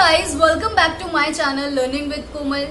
Guys, welcome back to my channel learning with Komal.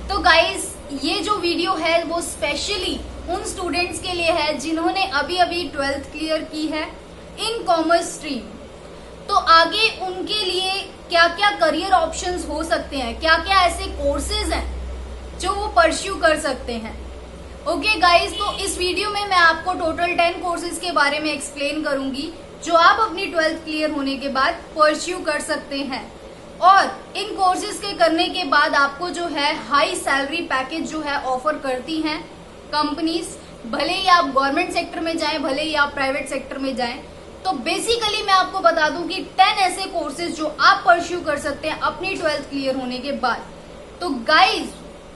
तो guys, ये जो वीडियो है वो स्पेशली उन स्टूडेंट्स के लिए है जिन्होंने अभी अभी 12th क्लियर की है इन कॉमर्स स्ट्रीम। तो आगे उनके लिए क्या क्या करियर ऑप्शंस हो सकते हैं, क्या क्या ऐसे कोर्सेज हैं जो वो परस्यू कर सकते हैं। ओके गाइस, तो इस वीडियो में मैं आपको टोटल 10 कोर्सेज के बारे में एक्सप्लेन करूंगी जो आप अपनी 12th क्लियर होने के बाद परस्यू कर सकते हैं। और इन कोर्सेज के करने के बाद आपको जो है हाई सैलरी पैकेज जो है ऑफर करती हैं कंपनीज, भले ही आप गवर्नमेंट सेक्टर में जाएं, भले ही आप प्राइवेट सेक्टर में जाएं। तो बेसिकली मैं आपको बता दूं कि 10 ऐसे कोर्सेज जो आप परस्यू कर सकते हैं अपनी 12th क्लियर होने के बाद। तो गाइज,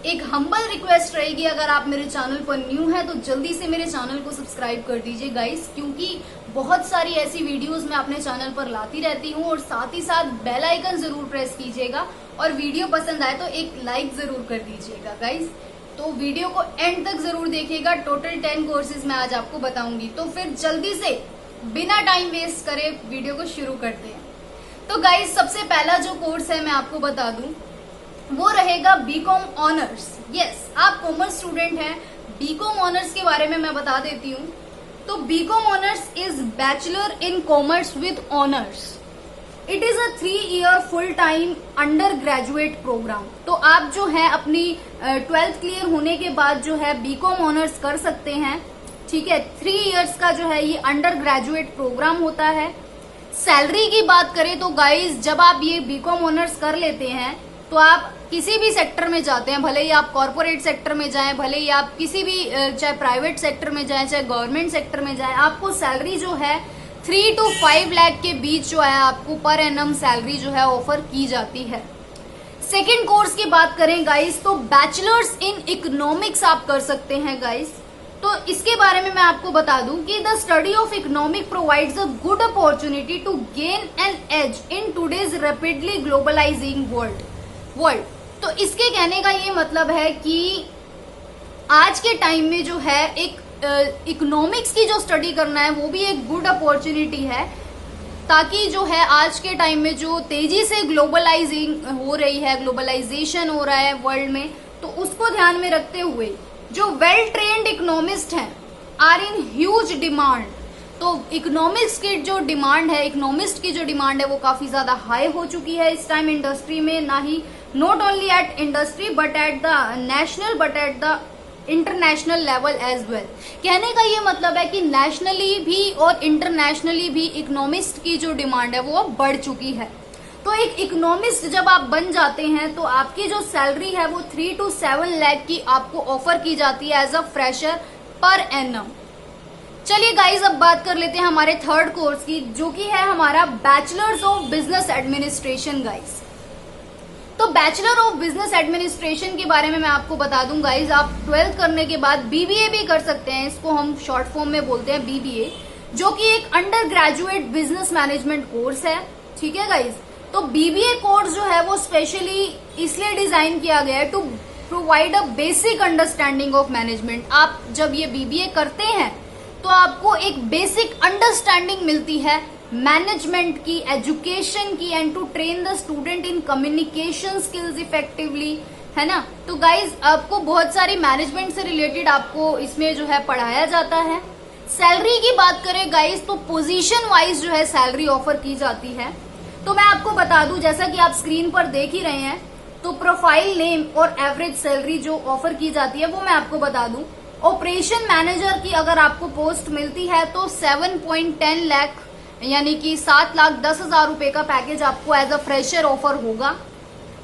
एक हम्बल रिक्वेस्ट रहेगी, अगर आप मेरे चैनल पर न्यू हैं तो जल्दी से मेरे चैनल को सब्सक्राइब कर दीजिए गाइज, क्योंकि बहुत सारी ऐसी वीडियोस मैं अपने चैनल पर लाती रहती हूँ। और साथ ही साथ बेल आइकन जरूर प्रेस कीजिएगा और वीडियो पसंद आए तो एक लाइक जरूर कर दीजिएगा गाइज। तो वीडियो को एंड तक जरूर देखिएगा, टोटल 10 कोर्सेज मैं आज आपको बताऊंगी। तो फिर जल्दी से बिना टाइम वेस्ट करे वीडियो को शुरू करते हैं। तो गाइज, सबसे पहला जो कोर्स है मैं आपको बता दूं वो रहेगा बीकॉम ऑनर्स। यस, आप कॉमर्स स्टूडेंट हैं, बीकॉम ऑनर्स के बारे में मैं बता देती हूँ। तो B Com honours is bachelor in commerce with honours. It is a 3 year full time undergraduate programme. तो आप जो है अपनी 12th क्लियर होने के बाद जो है बीकॉम ऑनर्स कर सकते हैं। ठीक है, 3 इयर्स का जो है ये अंडर ग्रेजुएट प्रोग्राम होता है। सैलरी की बात करें तो गाइज, जब आप ये बीकॉम ऑनर्स कर लेते हैं तो आप किसी भी सेक्टर में जाते हैं, भले ही आप कॉर्पोरेट सेक्टर में जाएं, भले ही आप किसी भी चाहे प्राइवेट सेक्टर में जाएं, चाहे गवर्नमेंट सेक्टर में जाएं, आपको सैलरी जो है 3 to 5 लाख के बीच जो है आपको पर एनम सैलरी जो है ऑफर की जाती है। सेकेंड कोर्स की बात करें गाइस, तो बैचलर्स इन इकोनॉमिक्स आप कर सकते हैं गाइस। तो इसके बारे में मैं आपको बता दूं कि the study of economic provides a good opportunity to gain an edge in today's rapidly globalising world. तो इसके कहने का ये मतलब है कि आज के टाइम में जो है एक इकोनॉमिक्स की जो स्टडी करना है वो भी एक गुड अपॉर्चुनिटी है, ताकि जो है आज के टाइम में जो तेजी से ग्लोबलाइजिंग हो रही है, ग्लोबलाइजेशन हो रहा है वर्ल्ड में, तो उसको ध्यान में रखते हुए जो वेल ट्रेन्ड इकोनॉमिस्ट हैं आर इन ह्यूज डिमांड। तो इकोनॉमिक्स की जो डिमांड है, इकोनॉमिस्ट की जो डिमांड है वो काफी ज्यादा हाई हो चुकी है इस टाइम इंडस्ट्री में, ना ही not only at industry but at the national but at the international level as well. कहने का ये मतलब है कि नेशनली भी और इंटरनेशनली भी इकोनॉमिस्ट की जो डिमांड है वो बढ़ चुकी है। तो एक इकोनॉमिस्ट जब आप बन जाते हैं तो आपकी जो सैलरी है वो 3 to 7 लाख की आपको ऑफर की जाती है as a fresher per annum. चलिए गाइज, अब बात कर लेते हैं हमारे थर्ड कोर्स की, जो कि है हमारा bachelors of business administration guys. तो बैचलर ऑफ बिजनेस एडमिनिस्ट्रेशन के बारे में मैं आपको बता दूं गाइज, आप 12th करने के बाद बीबीए भी कर सकते हैं। इसको हम शॉर्ट फॉर्म में बोलते हैं बीबीए, जो कि एक under graduate business management course है। ठीक है गाइज, तो बीबीए कोर्स जो है वो स्पेशली इसलिए डिजाइन किया गया है to provide a basic understanding of management. आप जब ये बीबीए करते हैं तो आपको एक बेसिक अंडरस्टैंडिंग मिलती है मैनेजमेंट की, एजुकेशन की, and to train the student in communication skills effectively, है ना। तो गाइज, आपको बहुत सारी मैनेजमेंट से रिलेटेड आपको इसमें जो है पढ़ाया जाता है। सैलरी की बात करें गाइज, तो पोजीशन वाइज जो है सैलरी ऑफर की जाती है। तो मैं आपको बता दूं, जैसा कि आप स्क्रीन पर देख ही रहे हैं, तो प्रोफाइल नेम और एवरेज सैलरी जो ऑफर की जाती है वो मैं आपको बता दूं। ऑपरेशन मैनेजर की अगर आपको पोस्ट मिलती है तो 7.10 लाख यानी कि 7,10,000 रुपए का पैकेज आपको एज अ फ्रेशर ऑफर होगा।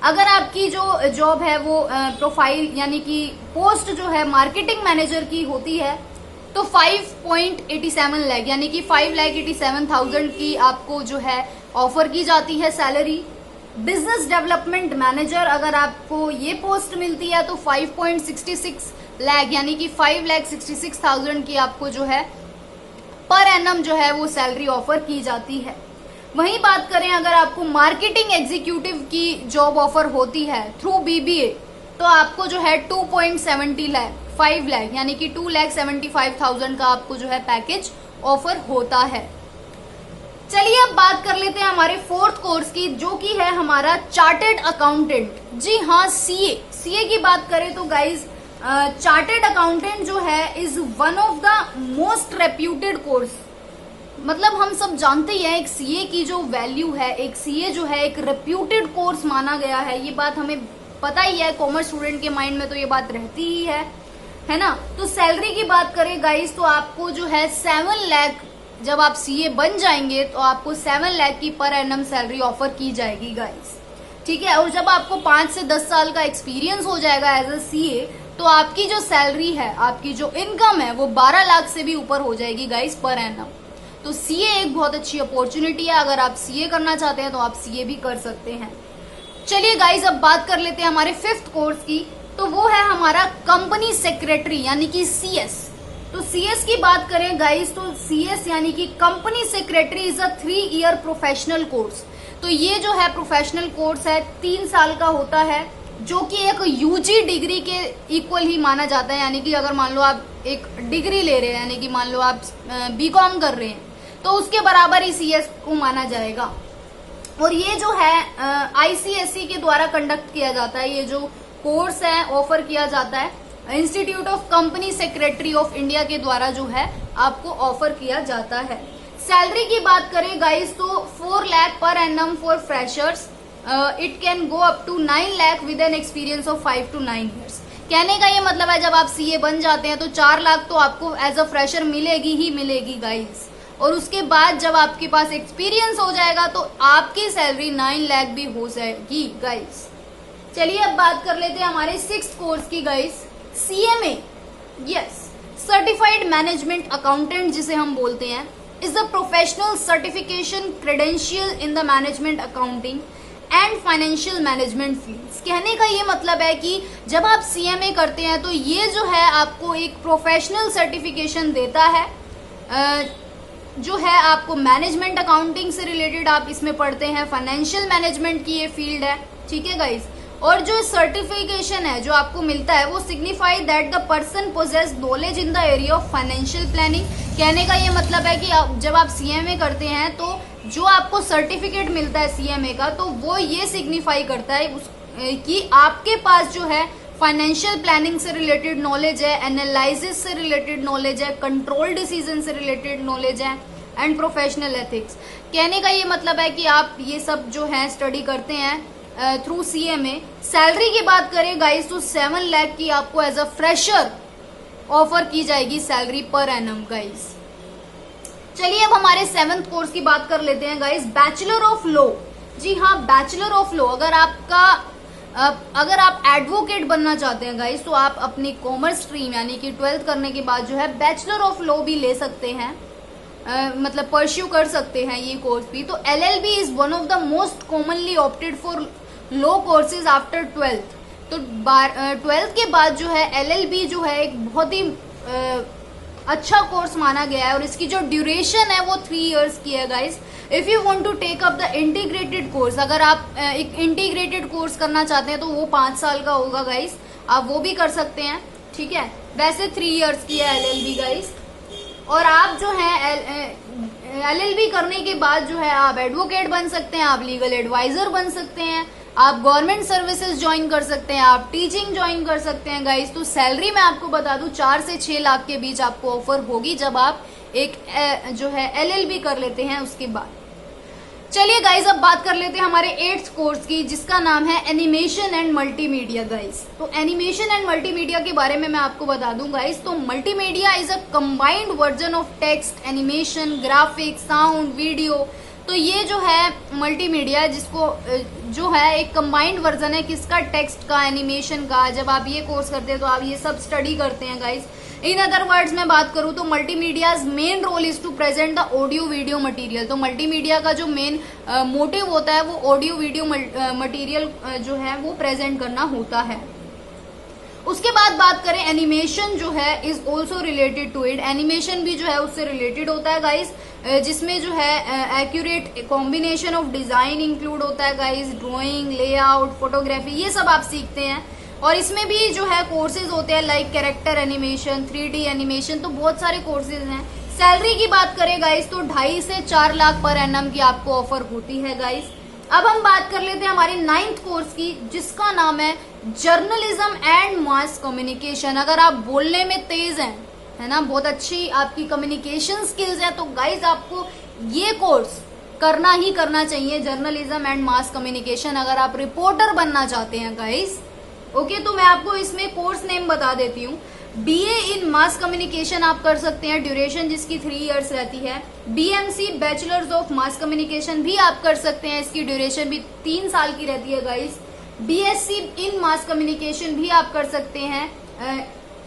अगर आपकी जो जॉब है वो प्रोफाइल यानी कि पोस्ट जो है मार्केटिंग मैनेजर की होती है तो 5.87 लाख यानी कि 5,87,000 की आपको जो है ऑफर की जाती है सैलरी। बिजनेस डेवलपमेंट मैनेजर अगर आपको ये पोस्ट मिलती है तो 5.66 लाख यानी कि 5,66,000 की आपको जो है पर एनम जो है वो सैलरी ऑफर की जाती है। वहीं बात करें अगर आपको मार्केटिंग एग्जीक्यूटिव की जॉब ऑफर होती है थ्रू बीबीए, तो आपको जो है 2.70 लाख 5 लाख यानी कि 2,75,000 का आपको जो है पैकेज ऑफर होता है। चलिए अब बात कर लेते हैं हमारे फोर्थ कोर्स की, जो कि है हमारा चार्टेड अकाउंटेंट। जी हाँ, सीए की बात करें तो गाइज चार्टेड अकाउंटेंट जो है is one of the most reputed course. मतलब हम सब जानते ही हैं एक सीए की जो वैल्यू है, एक सीए जो है एक रेप्यूटेड कोर्स माना गया है। ये बात हमें पता ही है, कॉमर्स स्टूडेंट के माइंड में तो ये बात रहती ही है ना। तो सैलरी की बात करें गाइस तो आपको जो है 7 लाख, जब आप सीए बन जाएंगे तो आपको 7 लाख की पर एनम सैलरी ऑफर की जाएगी गाइस, ठीक है। और जब आपको 5 से 10 साल का एक्सपीरियंस हो जाएगा एज अ सीए, तो आपकी जो सैलरी है, आपकी जो इनकम है वो 12 लाख से भी ऊपर हो जाएगी गाइस पर एनम। तो सीए एक बहुत अच्छी अपॉर्चुनिटी है, अगर आप सीए करना चाहते हैं तो आप सीए भी कर सकते हैं। चलिए गाइस अब बात कर लेते हैं हमारे 5th कोर्स की, तो वो है हमारा कंपनी सेक्रेटरी यानी कि सीएस। तो सीएस की बात करें गाइस तो सीएस यानी कि company secretary is a 3 year professional course. तो ये जो है प्रोफेशनल कोर्स है, 3 साल का होता है, जो कि एक यूजी डिग्री के इक्वल ही माना जाता है। यानी कि अगर मान लो आप एक डिग्री ले रहे हैं, यानी कि मान लो आप बीकॉम कर रहे हैं, तो उसके बराबर ही सीएस को माना जाएगा। और ये जो है आईसीएसई के द्वारा कंडक्ट किया जाता है। ये जो कोर्स है ऑफर किया जाता है institute of company secretary of India के द्वारा जो है आपको ऑफर किया जाता है। सैलरी की बात करें गाइस तो 4 lakh per annum for freshers, it can go up to 9 lakh with an experience of 5 to 9 years। कहने का ये मतलब है जब आप सीए बन जाते हैं तो 4 लाख तो आपको एज अ फ्रेशर मिलेगी ही मिलेगी गाइस। और उसके बाद जब आपके पास एक्सपीरियंस हो जाएगा तो आपकी सैलरी 9 लाख भी हो जाएगी गाइस। चलिए अब बात कर लेते हैं हमारे 6th कोर्स की guys, CMA. Yes, certified management accountant जिसे हम बोलते हैं, is the professional certification credential in the management accounting and financial management fields. कहने का ये मतलब है कि जब आप सीएमए करते हैं तो ये जो है आपको एक प्रोफेशनल सर्टिफिकेशन देता है, जो है आपको मैनेजमेंट अकाउंटिंग से रिलेटेड आप इसमें पढ़ते हैं, फाइनेंशियल मैनेजमेंट की ये फील्ड है, ठीक है गाइस। और जो सर्टिफिकेशन है जो आपको मिलता है वो signify that the person possess knowledge in the area of financial planning. कहने का ये मतलब है कि जब आप सीएमए करते हैं तो जो आपको सर्टिफिकेट मिलता है सीएमए का, तो वो ये सिग्निफाई करता है कि आपके पास जो है फाइनेंशियल प्लानिंग से रिलेटेड नॉलेज है, एनालिसिस से रिलेटेड नॉलेज है, कंट्रोल डिसीजन से रिलेटेड नॉलेज है एंड प्रोफेशनल एथिक्स। कहने का ये मतलब है कि आप ये सब जो है स्टडी करते हैं थ्रू सीएमए। सैलरी की बात करें गाइस तो 7 लाख की आपको एज अ फ्रेशर ऑफर की जाएगी सैलरी पर एनम गाइस। चलिए अब हमारे 7th कोर्स की बात कर लेते हैं गाइस, बैचलर ऑफ लॉ। जी हाँ, बैचलर ऑफ लॉ। अगर आप एडवोकेट बनना चाहते हैं गाइस तो आप अपनी कॉमर्स स्ट्रीम यानी कि 12th करने के बाद जो है बैचलर ऑफ लॉ भी ले सकते हैं, मतलब परस्यू कर सकते हैं ये कोर्स भी। तो LLB is one of the most commonly opted for law courses after 12th। तो 12th के बाद जो है एलएलबी जो है एक बहुत ही अच्छा कोर्स माना गया है, और इसकी जो ड्यूरेशन है वो 3 years की है guys. If you want to take up the integrated course, अगर आप एक इंटीग्रेटेड कोर्स करना चाहते हैं तो वो 5 साल का होगा गाइस, आप वो भी कर सकते हैं, ठीक है। वैसे 3 years की है एलएलबी गाइस। और आप जो है एलएलबी करने के बाद जो है आप एडवोकेट बन सकते हैं, आप लीगल एडवाइजर बन सकते हैं, आप गवर्नमेंट सर्विसेज ज्वाइन कर सकते हैं, आप टीचिंग ज्वाइन कर सकते हैं गाइस। तो सैलरी मैं आपको बता दूं 4 से 6 लाख के बीच आपको ऑफर होगी जब आप एक जो है एलएलबी कर लेते हैं उसके बाद। चलिए गाइस अब बात कर लेते हैं हमारे 8th कोर्स की, जिसका नाम है एनिमेशन एंड मल्टीमीडिया गाइस। तो एनिमेशन एंड मल्टीमीडिया के बारे में मैं आपको बता दूं गाइस, तो multimedia is a combined version of text, animation, graphics, sound, video. तो ये जो है मल्टीमीडिया जिसको जो है एक कंबाइंड वर्जन है किसका, टेक्स्ट का, एनिमेशन का। जब आप ये कोर्स करते हैं तो आप ये सब स्टडी करते हैं गाइस। इन अदर वर्ड्स में बात करूं तो multimedia's main role is to present the audio video material. तो मल्टीमीडिया का जो मेन मोटिव होता है वो ऑडियो वीडियो मटेरियल जो है वो प्रेजेंट करना होता है। उसके बाद बात करें एनिमेशन जो है is also related to it. Animation भी जो है उससे रिलेटेड होता है गाइस, जिसमें जो है accurate combination of design include होता है गाइस, ड्राइंग, लेआउट, फोटोग्राफी, ये सब आप सीखते हैं। और इसमें भी जो है कोर्सेज होते हैं like character animation, 3D animation, तो बहुत सारे कोर्सेज हैं। सैलरी की बात करें गाइस तो 2.5 से 4 लाख पर एनम की आपको ऑफर होती है गाइस। अब हम बात कर लेते हैं हमारे 9th कोर्स की, जिसका नाम है जर्नलिज्म एंड मास कम्युनिकेशन। अगर आप बोलने में तेज हैं, है ना, बहुत अच्छी आपकी कम्युनिकेशन स्किल्स है, तो गाइस आपको ये कोर्स करना ही करना चाहिए, जर्नलिज्म एंड मास कम्युनिकेशन, अगर आप रिपोर्टर बनना चाहते हैं गाइस। ओके, तो मैं आपको इसमें कोर्स नेम बता देती हूँ। बीए इन मास कम्युनिकेशन आप कर सकते हैं, ड्यूरेशन जिसकी 3 इयर्स रहती है। BMC bachelors of mass communication भी आप कर सकते हैं, इसकी ड्यूरेशन भी 3 साल की रहती है guys. BSc in mass communication भी आप कर सकते हैं,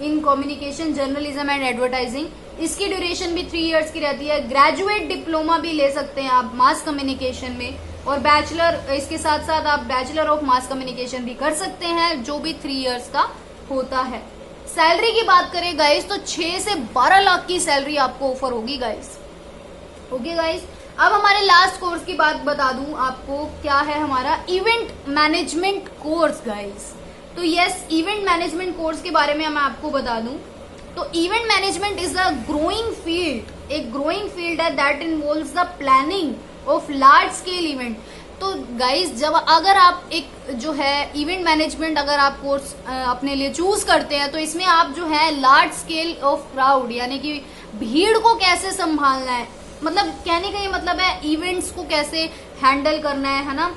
in communication journalism and advertising, इसकी ड्यूरेशन भी 3 इयर्स की रहती है। ग्रेजुएट डिप्लोमा भी ले सकते हैं आप मास कम्युनिकेशन में, और बैचलर, इसके साथ साथ आप बैचलर ऑफ मास कम्युनिकेशन भी कर सकते हैं, जो भी 3 इयर्स का होता है। सैलरी की बात करें गाइस तो 6 से 12 लाख की सैलरी आपको ऑफर होगी गाइस। ओके गाइस, अब हमारे लास्ट कोर्स की बात बता दूं आपको, क्या है हमारा इवेंट मैनेजमेंट कोर्स गाइस। तो यस, इवेंट मैनेजमेंट कोर्स के बारे में मैं आपको बता दूं तो event management is a growing field, एक ग्रोइंग फील्ड है that involves the planning of large scale event. तो गाइस, जब अगर आप एक जो है इवेंट मैनेजमेंट अगर आप कोर्स अपने लिए चूज करते हैं, तो इसमें आप जो है लार्ज स्केल ऑफ क्राउड, यानी कि भीड़ को कैसे संभालना है, मतलब कहने का ये मतलब है इवेंट्स को कैसे हैंडल करना है ना,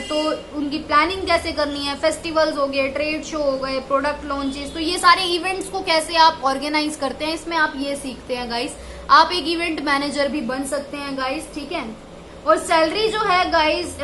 तो उनकी प्लानिंग कैसे करनी है, फेस्टिवल्स हो गए, ट्रेड शो हो गए, प्रोडक्ट लॉन्चेस, तो ये सारे इवेंट्स को कैसे आप ऑर्गेनाइज करते हैं, इसमें आप ये सीखते हैं गाइस। आप एक इवेंट मैनेजर भी बन सकते हैं गाइस, ठीक है। और सैलरी जो है गाइस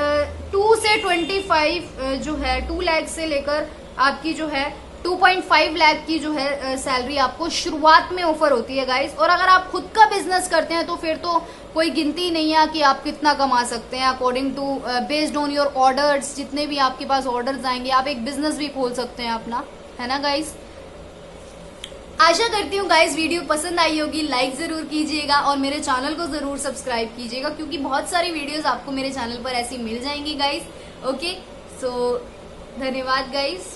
2 से 25 जो है 2 लाख से लेकर आपकी जो है 2.5 लाख की जो है सैलरी आपको शुरुआत में ऑफर होती है गाइस। और अगर आप खुद का बिजनेस करते हैं तो फिर तो कोई गिनती नहीं है कि आप कितना कमा सकते हैं, according to based on your orders, जितने भी आपके पास ऑर्डर्स आएंगे आप एक बिजनेस भी खोल सकते हैं अपना, है ना गाइस। आशा करती हूँ गाइस वीडियो पसंद आई होगी, लाइक जरूर कीजिएगा और मेरे चैनल को जरूर सब्सक्राइब कीजिएगा, क्योंकि बहुत सारी वीडियोस आपको मेरे चैनल पर ऐसी मिल जाएंगी गाइस। ओके, सो धन्यवाद गाइस।